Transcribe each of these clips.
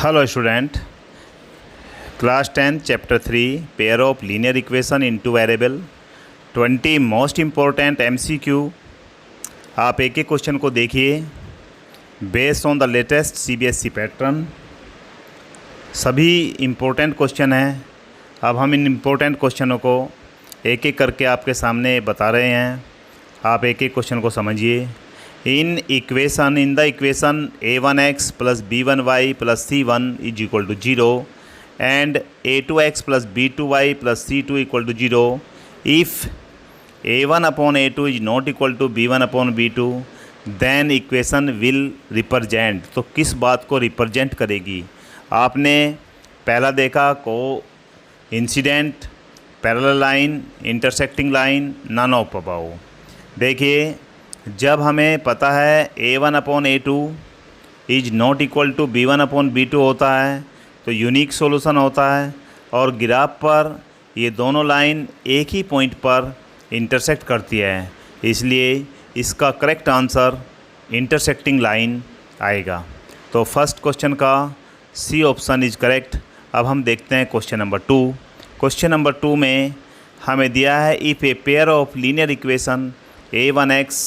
Hello student, class 10 chapter 3 pair of linear equation in two variable 20 most important MCQ। आप एक एक question को देखिए based on the latest CBSE pattern. सभी important question हैं। अब हम इन इम्पोर्टेंट क्वेश्चनों को एक एक करके आपके सामने बता रहे हैं। आप एक एक क्वेश्चन को समझिए। In the equation a1x plus b1y plus c1 is equal to 0 and a2x plus b2y plus c2 equal to 0 if a1 upon a2 is not equal to b1 upon b2 then equation will represent। तो किस बात को represent करेगी? आपने पहला देखा coincident, parallel line, intersecting line, none of above. देखिए, जब हमें पता है a1 upon a2 is not equal to b1 upon b2 होता है तो यूनिक सॉल्यूशन होता है और ग्राफ पर ये दोनों लाइन एक ही पॉइंट पर इंटरसेक्ट करती है, इसलिए इसका करेक्ट आंसर इंटरसेक्टिंग लाइन आएगा। तो फर्स्ट क्वेश्चन का सी ऑप्शन इज करेक्ट। अब हम देखते हैं क्वेश्चन नंबर 2। क्वेश्चन नंबर 2 में हमें दिया है if a pair of linear equation a1x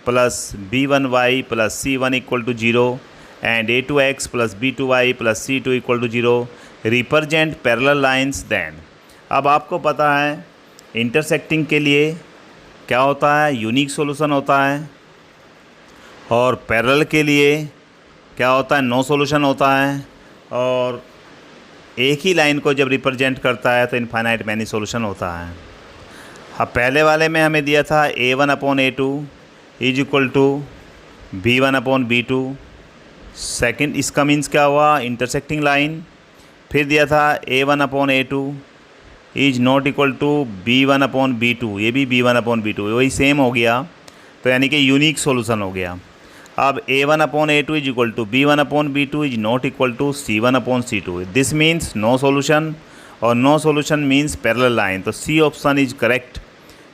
plus b1y plus c1 equal to 0 and a2x plus b2y plus c2 equal to 0 represent parallel lines then. अब आपको पता है इंटरसेक्टिंग के लिए क्या होता है, यूनिक सॉल्यूशन होता है, और पैरेलल के लिए क्या होता है, नो सॉल्यूशन होता है, और एक ही लाइन को जब रिप्रेजेंट करता है तो इनफाइनाइट मैनी सॉल्यूशन होता है। अब पहले वाले में हमें दिया था a1 upon a2 is equal to b1 upon b2। Second इसका मीन्स क्या हुआ, इंटरसेक्टिंग लाइन। फिर दिया था a1 upon a2 is not equal to b1 upon b2, ये भी b1 अपॉन b2 वही सेम हो गया, तो यानी कि यूनिक सॉल्यूशन हो गया। अब a1 upon a2 is equal to b1 upon b2 is not equal to c1 upon c2। This means no solution, और no solution means parallel line. तो सी ऑप्शन इज करेक्ट,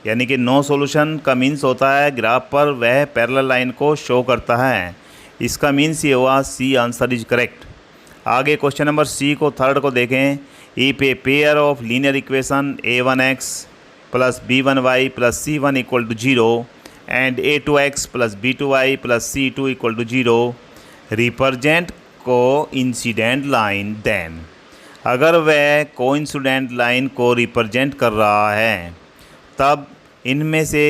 यानी कि no solution का means होता है graph पर वह parallel line को शो करता है। इसका मीन्स ये हुआ सी आंसर इज करेक्ट। आगे क्वेश्चन नंबर सी को थर्ड को देखें। If a pair of linear equation a1x plus b1y plus c1 equal to 0 and a2x plus b2y plus c2 equal to 0 represent coincident line then. अगर वह coincident line को represent कर रहा है तब इनमें से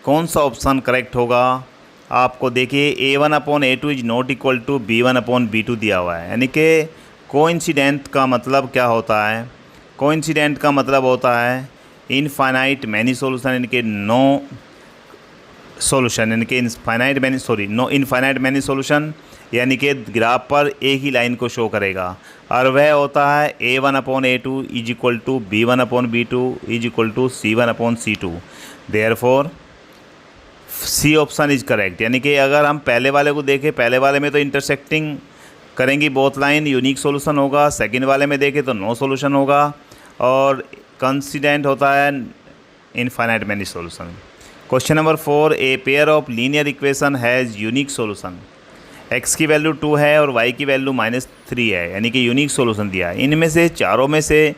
कौन सा ऑप्शन करेक्ट होगा? आपको देखिए a1 upon a2 is not equal to b1 upon b2 दिया हुआ है, यानी कि कोइंसिडेंट का मतलब क्या होता है? कोइंसिडेंट का मतलब होता है इनफाइनाइट मैनी सॉल्यूशन, यानी कि नो सॉल्यूशन, यानी कि इनफाइनाइट मैनी सॉल्यूशन, यानी कि ग्राफ पर एक ही लाइन को शो करेगा, और वह होता है a1 upon a2 is equal to b1 upon b2 is equal to c1 upon c2। Therefore C option is correct. यानी कि अगर हम पहले वाले को देखें, पहले वाले में तो इंटरसेक्टिंग करेंगी बोथ लाइन, यूनिक सॉल्यूशन होगा। सेकंड वाले में देखें तो नो सॉल्यूशन होगा, और कंसिडेंट होता है infinite many solution. Question number 4 A pair of linear equation has unique solution. x की वैल्यू 2 है और y की वैल्यू -3 है, यानी कि यूनिक सॉल्यूशन दिया है। इनमें से चारों में से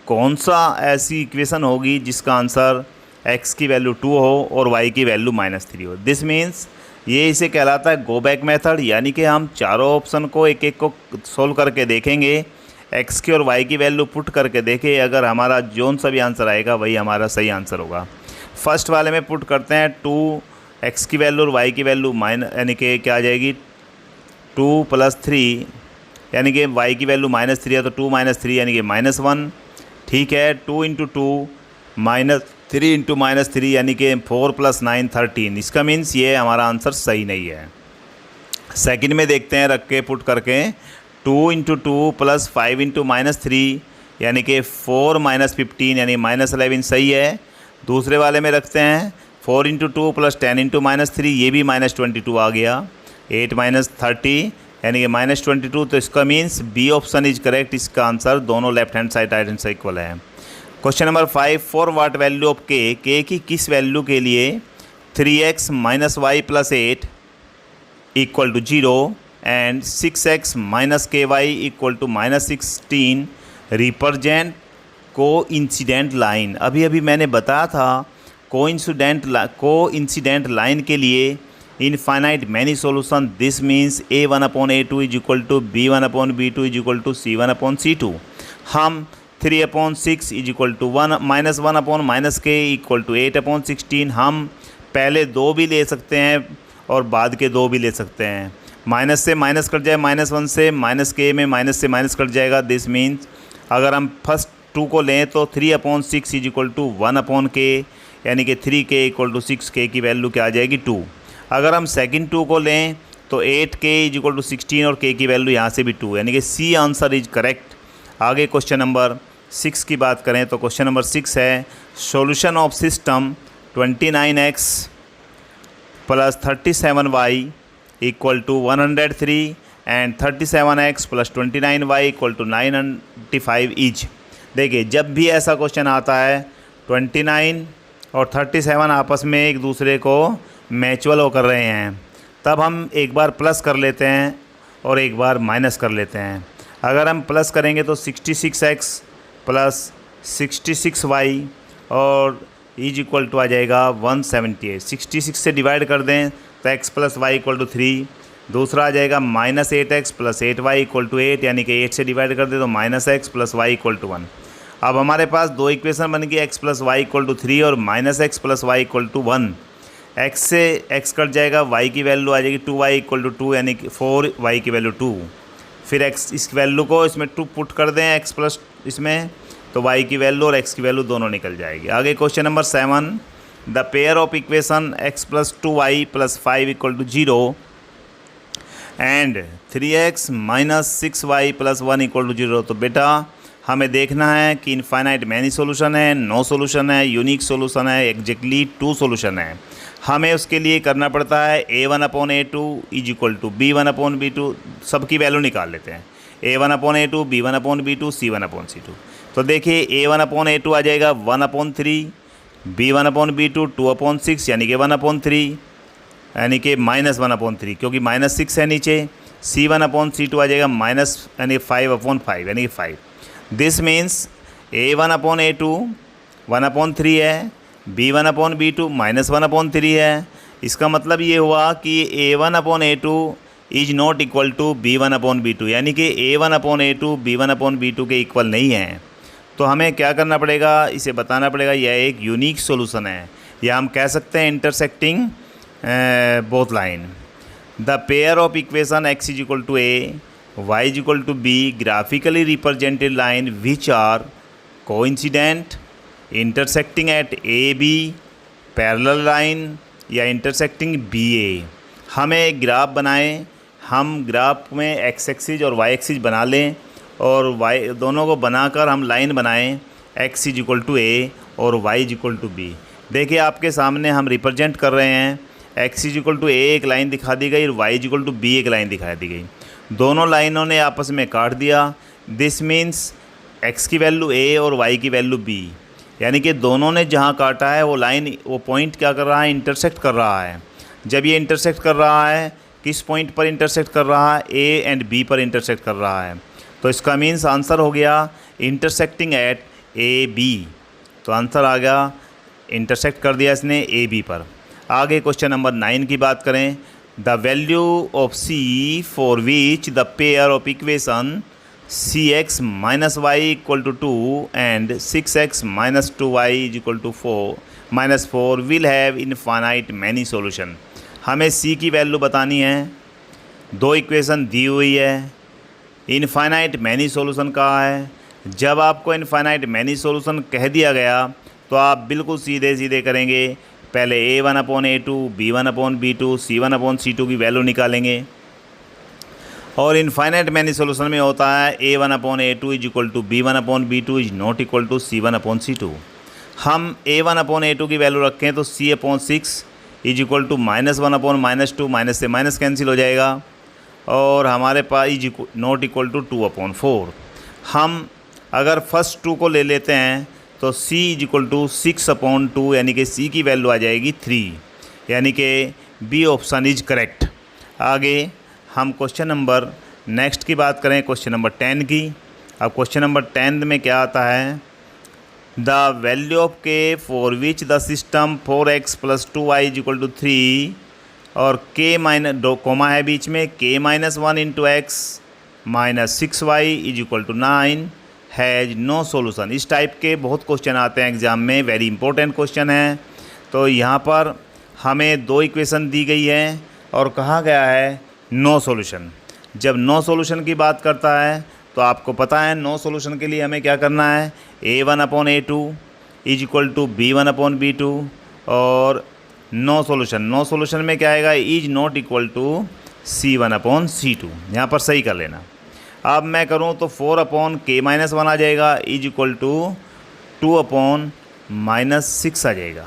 कौन सा ऐसी इक्वेशन होगी जिसका आंसर x की वैल्यू 2 हो और y की वैल्यू -3 हो? दिस मीन्स ये इसे कहलाता है गो बैक मेथड, यानी कि हम चारों ऑप्शन को एक एक को सोल्व करके देखेंगे, x की और y की वैल्यू पुट करके देखें, अगर हमारा जोन सा भी आंसर आएगा वही हमारा सही आंसर होगा। फर्स्ट वाले में पुट करते हैं 2x की वैल्यू और y की वैल्यू यानी कि क्या आ जाएगी 2 प्लस 3, यानी कि y की वैल्यू -3 है तो 2 - 3 यानी कि -1। ठीक है, 2 × 2 -3 × -3 यानी कि 4 + 9 13। इसका मीन्स ये हमारा आंसर सही नहीं है। सेकंड में देखते हैं रख के पुट करके 2 × 2 प्लस 5 × -3 यानी कि 4 - 15 यानी -11 सही है। दूसरे वाले में रखते हैं 4 × 2 प्लस 10 × -3, ये भी -22 आ गया। 8 - 30 यानी कि -22, तो इसका means B option is correct. इसका आंसर दोनों left hand side right hand side equal है। Question number 5 for what value of K की किस वैल्यू के लिए 3x - y + 8 equal to 0 and 6x minus K Y equal to -16 represent coincident line. अभी अभी मैंने बताया था कोइंसिडेंट लाइन के लिए infinite many solution, this means a1/a2 is equal to b1/b2 is equal to c1/c2। हम 3/6 is equal to -1/-k equal to 8/16, हम पहले दो भी ले सकते हैं और बाद के दो भी ले सकते हैं। माइनस से माइनस कट जाए, -1 से -k में माइनस से माइनस कट जाएगा। दिस मीन्स अगर हम फर्स्ट 2 को लें तो 3/6 इज इक्वल टू 1/k, यानी कि 3k इक्वल टू 6k की वैल्यू क्या आ जाएगी 2। अगर हम सेकंड 2 को लें तो 8k इज इक्वल टू 16 और k की वैल्यू यहाँ से भी 2, यानी कि सी आंसर इज करेक्ट। आगे क्वेश्चन नंबर 6 की बात करें तो क्वेश्चन नंबर 6 है solution of system 29x plus 37y equal to 103 and 37x plus 29y equal to 995 is. देखिए जब भी ऐसा क्वेश्चन आता है 29 और 37 आपस में एक दूसरे को मैचुअल होकर रहे हैं, तब हम एक बार प्लस कर लेते हैं और एक बार माइनस कर लेते हैं। अगर हम प्लस करेंगे तो 66x प्लस 66y और इज इक्वल टू आ जाएगा 178। 66 से डिवाइड कर दें तो x plus y equal to 3। दूसरा आ जाएगा -8x plus 8y equal to 8, यानी कि 8 से डिवाइड कर दे तो -x plus y equal to 1। अब हमारे पास दो इक्वेशन बन गई, x plus y equal to 3 और -x plus y equal to 1। x से x कट जाएगा, y की वैल्यू आ जाएगी 2y इक्वल टू 2, यानी कि 4y की वैल्यू 2। फिर x इस वैल्यू को इसमें 2 पुट कर दें x प्लस इसमें, तो y की वैल्यू और x की वैल्यू दोनों निकल जाएगी। आगे question number 7, the pair of equation x plus 2y plus 5 equal to 0 and 3x minus 6y plus 1 equal to 0। तो बेटा हमें देखना है कि इनफाइनाइट मैनी सोल्यूशन है, नो सोल्यूशन है, यूनिक सोल्यूशन है, एग्जैक्टली 2 सोल्यूशन है। हमें उसके लिए करना पड़ता है a1/a2 is equal to b1/b2, सबकी वैल्यू निकाल लेते हैं। a1/a2 b1/b2 c1/c2। तो देखिए a1/a2 आ जाएगा 1/3, b1/b2 2/6 यानी कि 1/3, यानी कि -1/3 क्योंकि -6 है नीचे। c1/c2 आ जाएगा माइनस यानी 5/5 यानी कि 5। दिस मीन्स a1/a2 1/3 है, b1/b2 -1/3 है। इसका मतलब ये हुआ कि a1/a2 is not equal to b1/b2, यानी कि a1/a2 b1/b2 के इक्वल नहीं है। तो हमें क्या करना पड़ेगा, इसे बताना पड़ेगा यह एक यूनिक सॉल्यूशन है, या हम कह सकते हैं intersecting both line. The pair of equation x is equal to a, y is equal to b graphically represented line which are coincident intersecting at a b parallel line या intersecting b a. हमें एक graph बनाएं, हम graph में x axis और y axis बना लें और वाई दोनों को बनाकर हम लाइन बनाएं, x is equal to a और y is equal to b. देखिए आपके सामने हम रिप्रेजेंट कर रहे हैं, x is equal to a एक लाइन दिखा दी गई और y is equal to b एक लाइन दिखा दी गई। दोनों लाइनों ने आपस में काट दिया। दिस मीन्स एक्स की वैल्यू ए और वाई की वैल्यू बी, यानी कि दोनों ने जहाँ काटा है वो लाइन वो पॉइंट क्या कर रहा है, इंटरसेक्ट कर रहा है। जब ये इंटरसेक्ट कर रहा है, किस पॉइंट पर इंटरसेक्ट कर रहा है, ए एंड बी पर इंटरसेक्ट कर रहा है। तो इसका मीन्स आंसर हो गया इंटरसेक्टिंग एट ए बी। तो आंसर आ गया, इंटरसेक्ट कर दिया इसने ए बी पर। आगे क्वेश्चन नंबर 9 की बात करें, the value of c for which the pair of equation cx minus y equal to 2 and 6x minus 2y is equal to 4 will have infinite many solution. हमें c की value बतानी है, दो equation दी हुई है, इनफाइनाइट मैनी सॉल्यूशन कहा है। जब आपको इनफाइनाइट मैनी सॉल्यूशन कह दिया गया तो आप बिल्कुल सीधे सीधे करेंगे, पहले a1/a2 b1/b2 c1/c2 की वैल्यू निकालेंगे। और इनफाइनाइट मैनी सॉल्यूशन में होता है a1/a2 is equal to b1/b2 is not equal to c1/c2। हम a1/a2 की वैल्यू रखें तो c/6 is equal to -1/-2, minus से माइनस कैंसिल हो जाएगा और हमारे पास इज नॉट इक्वल टू 2/4। हम अगर फर्स्ट 2 को ले लेते हैं तो c इज इक्वल टू 6/2, यानी कि c की वैल्यू आ जाएगी 3, यानी कि बी ऑप्शन इज करेक्ट। आगे हम क्वेश्चन नंबर नेक्स्ट की बात करें, क्वेश्चन नंबर 10 की। अब क्वेश्चन नंबर 10 में क्या आता है, द वैल्यू ऑफ के for which the system 4x + 2y = 3 और k माइनस दो कोमा है बीच में, k - 1 × x - 6y = 9 has no solution. इस टाइप के बहुत क्वेश्चन आते हैं एग्ज़ाम में, वेरी इंपॉर्टेंट क्वेश्चन है। तो यहाँ पर हमें दो इक्वेशन दी गई है और कहा गया है नो सॉल्यूशन। जब नो सॉल्यूशन की बात करता है तो आपको पता है नो सॉल्यूशन के लिए हमें क्या करना है, a1/a2 = b1/b2 और नो सॉल्यूशन में क्या आएगा, is not equal to c1/c2। यहाँ पर सही कर लेना। अब मैं करूँ तो 4/k-1 आ जाएगा = 2/-6 आ जाएगा।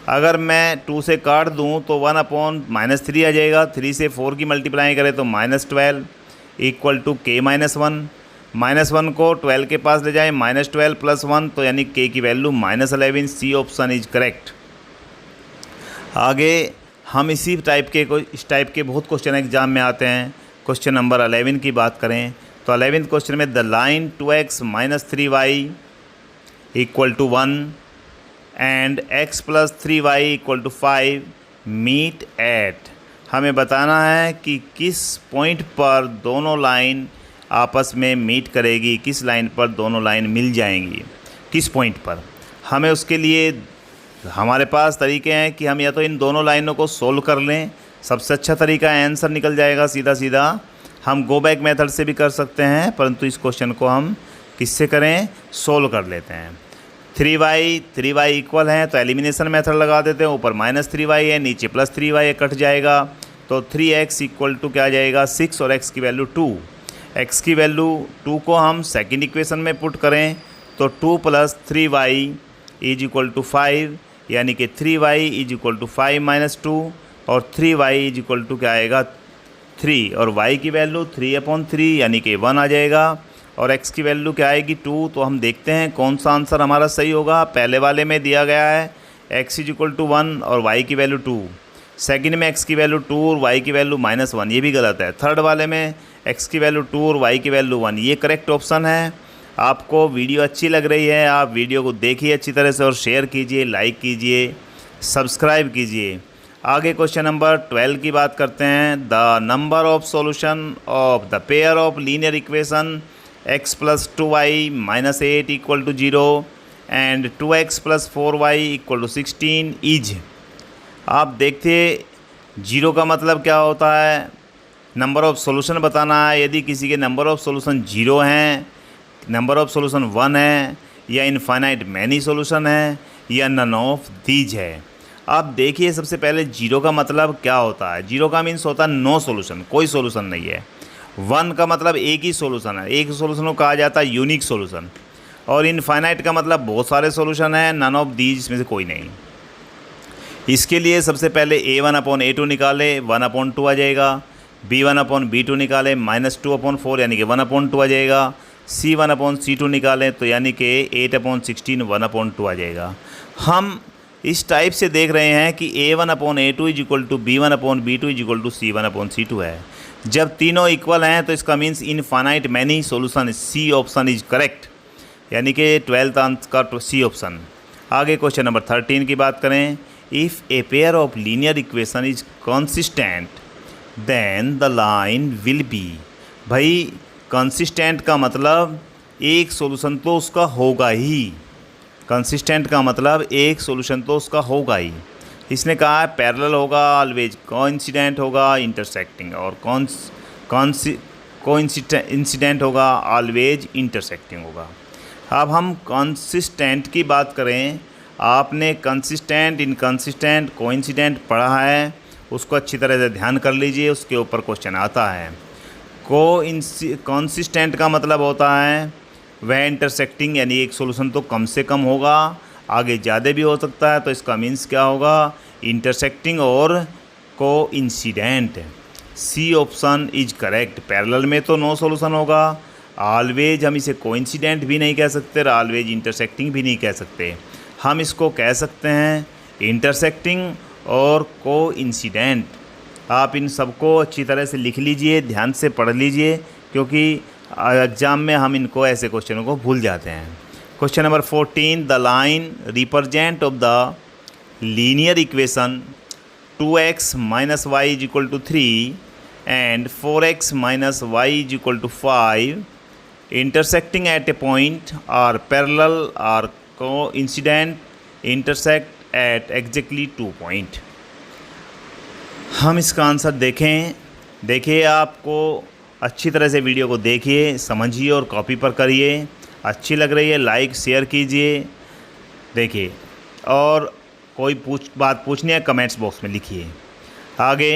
अगर मैं 2 से काट दूँ तो 1/-3 आ जाएगा। 3 से 4 की मल्टीप्लाई करें तो -12 = k-1। -1 को 12 के पास ले जाएं, -12 + 1 तो यानी k की value -11। C option is correct. आगे हम इस टाइप के बहुत क्वेश्चन एग्जाम में आते हैं। क्वेश्चन नंबर 11 की बात करें तो 11th क्वेश्चन में the line 2x - 3y = 1 and x + 3y = 5 meet at. हमें बताना है कि किस पॉइंट पर दोनों लाइन आपस में मीट करेगी, किस लाइन पर दोनों लाइन मिल जाएंगी, किस पॉइंट पर। हमें उसके लिए हमारे पास तरीके हैं कि हम या तो इन दोनों लाइनों को सोल्व कर लें, सबसे अच्छा तरीका है, आंसर निकल जाएगा सीधा सीधा। हम गो बैक मेथड से भी कर सकते हैं, परंतु इस क्वेश्चन को हम किससे करें, सोल्व कर लेते हैं। 3y इक्वल हैं तो एलिमिनेशन मेथड लगा देते हैं। ऊपर -3y है, नीचे +3y है, कट जाएगा तो 3x = क्या आ जाएगा, 6 और x की वैल्यू 2। x की वैल्यू 2 को हम सेकंड इक्वेशन में पुट करें तो 2 + 3y = 5 यानी कि 3y = 5 - 2 और 3y = क्या आएगा 3 और y की वैल्यू 3/3 यानी कि 1 आ जाएगा और x की वैल्यू क्या आएगी 2। तो हम देखते हैं कौन सा आंसर हमारा सही होगा। पहले वाले में दिया गया है x = 1 और y की वैल्यू 2, सेकंड में x की वैल्यू 2 और y की वैल्यू -1, ये भी गलत है। थर्ड वाले में x की वैल्यू 2 और y की वैल्यू 1, ये करेक्ट ऑप्शन है। आपको वीडियो अच्छी लग रही है, आप वीडियो को देखिए अच्छी तरह से और शेयर कीजिए, लाइक कीजिए, सब्सक्राइब कीजिए। आगे क्वेश्चन नंबर 12 की बात करते हैं। The number of solution of the pair of linear equation x + 2y - 8 = 0 and 2x + 4y = 16 is. आप देखिए 0 का मतलब क्या होता है, नंबर ऑफ़ सॉल्यूशन बताना है। यदि किसी के नंबर ऑफ़ सॉल्यूशन 0 हैं, नंबर ऑफ़ सॉल्यूशन 1 है या इनफाइनाइट मैनी सॉल्यूशन है या नन ऑफ दीज है। आप देखिए सबसे पहले 0 का मतलब क्या होता है। 0 का मीन्स होता है नो सॉल्यूशन, कोई सॉल्यूशन नहीं है। 1 का मतलब एक ही सॉल्यूशन है, एक सॉल्यूशन को कहा जाता है यूनिक सॉल्यूशन। और इनफाइनाइट का मतलब बहुत सारे सॉल्यूशन हैं, नन ऑफ दीज इसमें से कोई नहीं। इसके लिए सबसे पहले a1/a2 निकाले, 1/2 आ जाएगा। b1/b2 निकाले, -2/4 यानी कि 1/2 आ जाएगा। c1/c2 निकालें तो यानी कि 8/16 1/2 आ जाएगा। हम इस टाइप से देख रहे हैं कि a1/a2 = b1/b2 = c1/c2 है। जब तीनों इक्वल हैं तो इसका means infinite many solution, C option is correct, यानी कि 12th आंसर का सी ऑप्शन। आगे क्वेश्चन नंबर 13 की बात करें। If a pair of linear equation is consistent then the line will be. भाई कंसिस्टेंट का मतलब एक सॉल्यूशन तो उसका होगा ही, कंसिस्टेंट का मतलब एक सॉल्यूशन तो उसका होगा ही। इसने कहा है पैरेलल होगा, ऑलवेज कोइंसिडेंट होगा, इंटरसेक्टिंग, और कोइंसिडेंट होगा, ऑलवेज इंटरसेक्टिंग होगा। अब हम कंसिस्टेंट की बात करें, आपने कंसिस्टेंट, इनकंसिस्टेंट, कोइंसिडेंट पढ़ा है, उसको अच्छी तरह से ध्यान कर लीजिए, उसके ऊपर क्वेश्चन आता है। कंसिस्टेंट का मतलब होता है वह इंटरसेक्टिंग, यानी एक सॉल्यूशन तो कम से कम होगा, आगे ज़्यादा भी हो सकता है, तो इसका मीन्स क्या होगा, इंटरसेक्टिंग और coincident. C option is correct. Parallel में तो नो सॉल्यूशन होगा, ऑलवेज हम इसे कोइंसिडेंट भी नहीं कह सकते, ऑलवेज इंटरसेक्टिंग भी नहीं कह सकते। हम इसको कह सकते हैं इंटरसेक्टिंग और कोइंसिडेंट। आप इन सबको अच्छी तरह से लिख लीजिए, ध्यान से पढ़ लीजिए, क्योंकि एग्ज़ाम में हम इनको ऐसे क्वेश्चनों को भूल जाते हैं। Question number 14, the line represent of the linear equation 2x minus y is equal to 3 and 4x minus y is equal to 5 intersecting at a point are parallel or coincident intersect at exactly 2 point। हम इसका answer देखिए आपको अच्छी तरह से video को देखिए, समझिए और कॉपी पर करिए। अच्छी लग रही है लाइक शेयर कीजिए, देखिए, और कोई बात पूछनी है कमेंट्स बॉक्स में लिखिए। आगे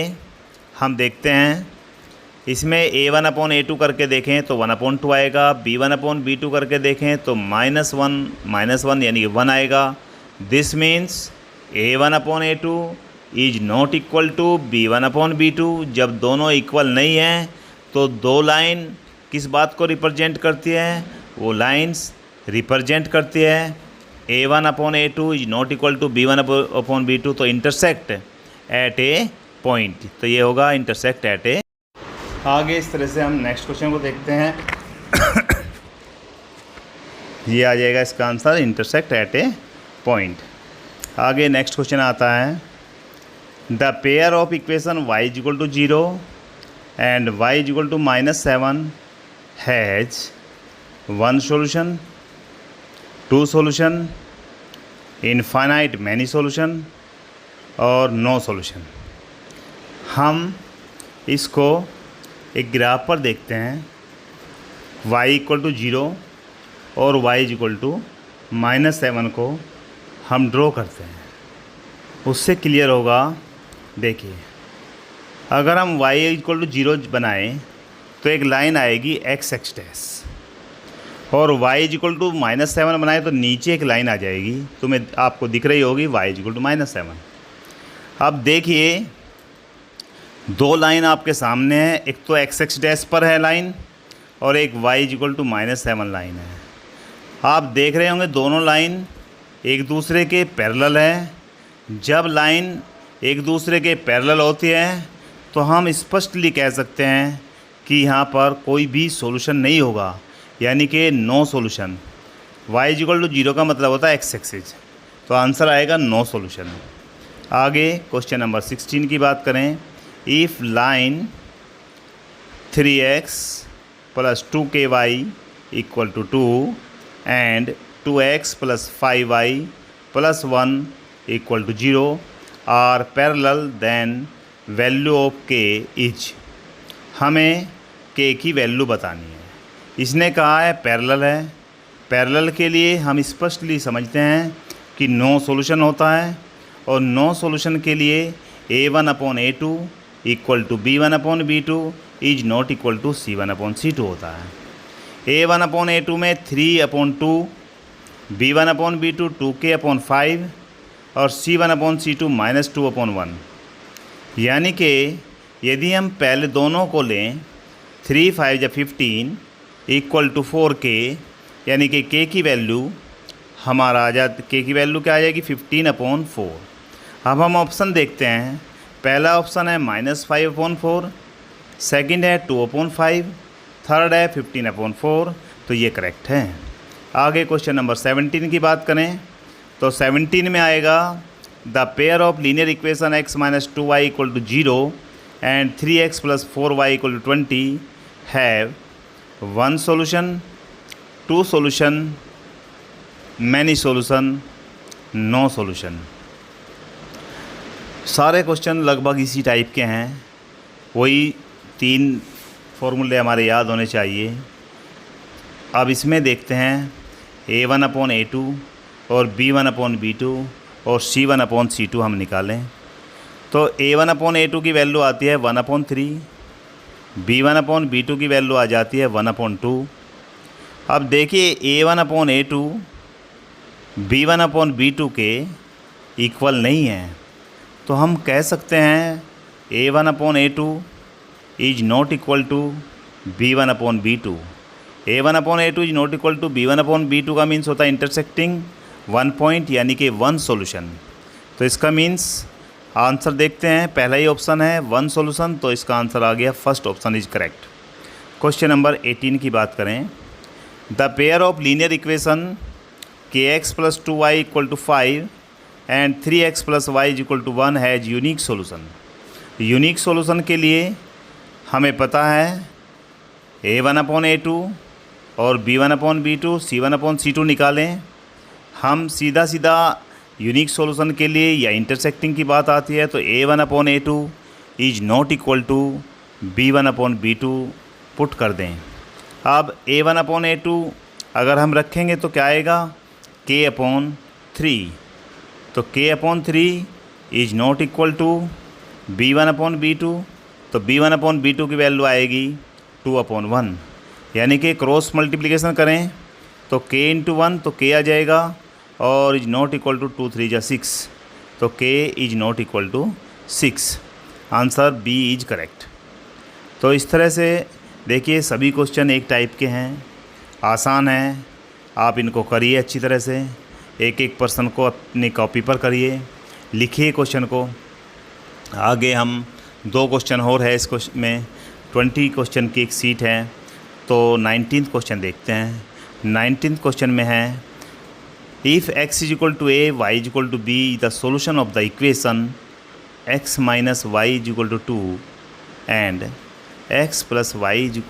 हम देखते हैं, इसमें a1/a2 करके देखें तो 1/2 आएगा, b1/b2 करके देखें तो -1 यानी कि 1 आएगा। This means a1/a2 is not equal to b1/b2। जब दोनों इक्वल नहीं हैं तो दो लाइन किस बात को रिप्रेजेंट करती है? वो लाइंस रिप्रेजेंट करती है a1/a2 is not equal to b1/b2, तो इंटरसेक्ट एट ए पॉइंट, तो ये होगा इंटरसेक्ट एट ए। आगे इस तरह से हम नेक्स्ट क्वेश्चन को देखते हैं। ये आ जाएगा इसका आंसर, इंटरसेक्ट एट ए पॉइंट। आगे नेक्स्ट क्वेश्चन आता है, the pair of equation y is equal to 0 and y is equal to -7 has 1 solution, 2 solution, infinite many solution और नो सॉल्यूशन। हम इसको एक ग्राफ पर देखते हैं। y इक्वल टू 0 और y इक्वल टू -7 को हम ड्रॉ करते हैं, उससे क्लियर होगा। देखिए, अगर हम y इक्वल टू 0 बनाएं तो एक लाइन आएगी x डैश, और y इक्वल टू -7 बनाए तो नीचे एक लाइन आ जाएगी, तुम्हें आपको दिख रही होगी y इक्वल टू -7। अब देखिए, दो लाइन आपके सामने है, एक तो x डैश पर है लाइन और एक y इक्वल टू -7 लाइन है। आप देख रहे होंगे दोनों लाइन एक दूसरे के पैरेलल है। जब लाइन एक दूसरे के पैरेलल होती है तो हम स्पष्टली कह सकते हैं कि यहाँ पर कोई भी सॉल्यूशन नहीं होगा, यानी कि no solution. y equal to 0 का मतलब होता है x एक्सिस, तो आंसर आएगा नो सॉल्यूशन। आगे क्वेश्चन नंबर 16 की बात करें, if line 3x + 2ky equal to 2 and 2x + 5y + 1 equal to 0 are parallel, then value of k is. हमें k की वैल्यू बतानी है। इसने कहा है पैरेलल है। पैरेलल के लिए हम स्पष्टली समझते हैं कि नो सॉल्यूशन होता है, और नो सॉल्यूशन के लिए a1/a2 equal to b1/b2 is not equal to c1/c2 होता है। a1/a2 में 3/2, b1/b2 2k/5 और c1/c2 -2/1। यानी कि यदि हम पहले दोनों को लें, 3 5 या 15 इक्वल टू 4k, यानी कि k की वैल्यू हमारा आ जाती, k की वैल्यू क्या आ जाएगी? 15/4। अब हम ऑप्शन देखते हैं। पहला ऑप्शन है -5/4, सेकंड है 2/5, थर्ड है 15/4, तो ये करेक्ट है। आगे क्वेश्चन नंबर 17 की बात करें तो 17 में आएगा, the pair of linear equation x - 2y equal to 0 and 3x + 4y equal to 20 have 1 solution, 2 solution, many solution, no solution. सारे क्वेश्चन लगभग इसी टाइप के हैं, वही 3 फॉर्मूले हमारे याद होने चाहिए। अब इसमें देखते हैं a1/a2 और b1/b2 और c1/c2 हम निकालें तो a1/a2 की वैल्यू आती है 1/3, b1/b2 की वैल्यू आ जाती है 1/2। अब देखिए a1/a2 b1/b2 के इक्वल नहीं है, तो हम कह सकते हैं a1/a2 is not equal to b1/b2। a1/a2 is not equal to b1/b2 का मीन्स होता है इंटरसेक्टिंग 1 पॉइंट, यानी कि 1 सॉल्यूशन। तो इसका मीन्स आंसर देखते हैं, पहला ही ऑप्शन है वन सॉल्यूशन, तो इसका आंसर आ गया first option is correct. Question number 18 की बात करें, the pair of linear equation kx + 2y = 5 and 3x + y = 1 has unique solution. Unique solution के लिए हमें पता है a1/a2 और b1/b2 c1/c2 निकालें। हम सीधा सीधा यूनिक सॉल्यूशन के लिए या इंटरसेक्टिंग की बात आती है तो a1/a2 is not equal to b1/b2 put कर दें। अब a1/a2 अगर हम रखेंगे तो क्या आएगा k/3, तो k/3 is not equal to b1/b2, तो b1/b2 की वैल्यू आएगी 2/1, यानी कि क्रॉस मल्टीप्लिकेशन करें तो k × 1 तो k आ जाएगा और इज नॉट इक्वल टू 2 3 = 6, तो k is not equal to 6। Answer B is correct. तो इस तरह से देखिए सभी क्वेश्चन एक टाइप के हैं, आसान हैं, आप इनको करिए अच्छी तरह से, एक एक पर्सन को अपनी कॉपी पर करिए, लिखिए क्वेश्चन को। आगे हम 2 क्वेश्चन और है इस क्वेश्चन में, 20 क्वेश्चन की एक सीट है, तो 19th क्वेश्चन देखते हैं। 19th क्वेश्चन में है if x = a y = b the solution of the equation x - y = 2 and x + y =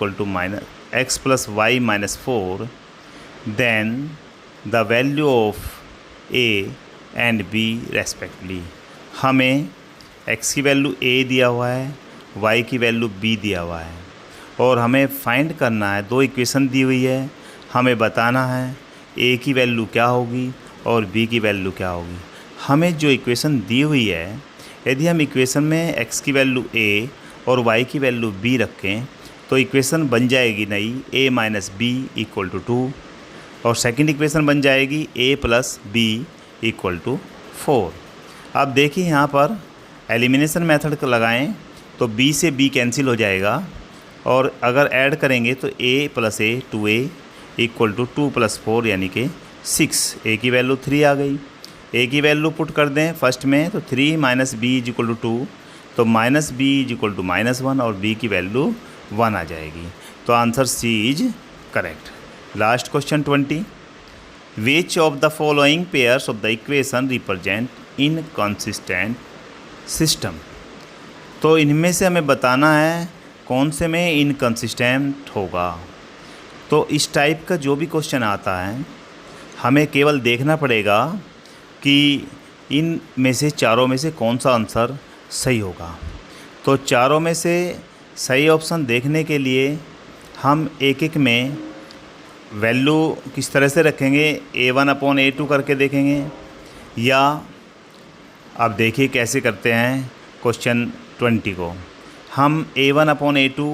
x + y - 4 then the value of a and b respectively. हमें x की वैल्यू a दिया हुआ है, y की वैल्यू b दिया हुआ है और हमें फाइंड करना है, 2 इक्वेशन दी हुई है, हमें बताना है a की वैल्यू क्या होगी और b की वैल्यू क्या होगी। हमें जो इक्वेशन दी हुई है, यदि हम इक्वेशन में x की वैल्यू a और y की वैल्यू b रखें तो इक्वेशन बन जाएगी नई a - b = 2 और सेकंड इक्वेशन बन जाएगी a + b = 4। अब देखिए यहाँ पर एलिमिनेशन मेथड लगाएं तो b से b कैंसिल हो जाएगा और अगर ऐड करेंगे तो a + a 2a = 2 + 4 यानी कि 6। a की वैल्यू 3 आ गई, a की वैल्यू पुट कर दें फर्स्ट में तो 3 - b = 2, तो -b = -1 और b की वैल्यू 1 आ जाएगी। तो answer C is correct. Last question 20, which of the following pairs of the equation represent inconsistent system. तो इनमें से हमें बताना है कौन से में इनकंसिस्टेंट होगा। तो इस टाइप का जो भी क्वेश्चन आता है हमें केवल देखना पड़ेगा कि इन में से चारों में से कौन सा आंसर सही होगा। तो चारों में से सही ऑप्शन देखने के लिए हम एक एक में वैल्यू किस तरह से रखेंगे, a1/a2 करके देखेंगे, या अब देखिए कैसे करते हैं क्वेश्चन 20 को। हम a1/a2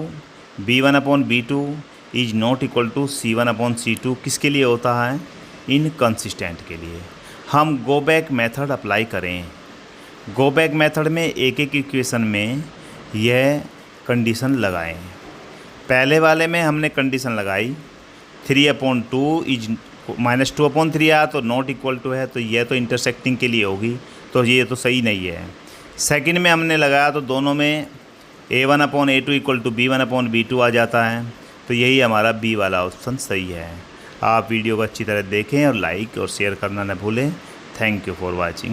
b1/b2 is not equal to c1/c2 किसके लिए होता है, इनकंसिस्टेंट के लिए। हम गो बैक मेथड अप्लाई करें। गो बैक मेथड में एक एक इक्वेशन में यह कंडीशन लगाएं। पहले वाले में हमने कंडीशन लगाई 3/2 इज -2/3 आया तो नॉट इक्वल टू है, तो यह तो इंटरसेक्टिंग के लिए होगी, तो ये तो सही नहीं है। सेकंड में हमने लगाया तो दोनों में a1/a2 = b1/b2 आ जाता है, तो यही हमारा बी वाला ऑप्शन सही है। आप वीडियो को अच्छी तरह देखें और लाइक और शेयर करना न भूलें। Thank you for watching.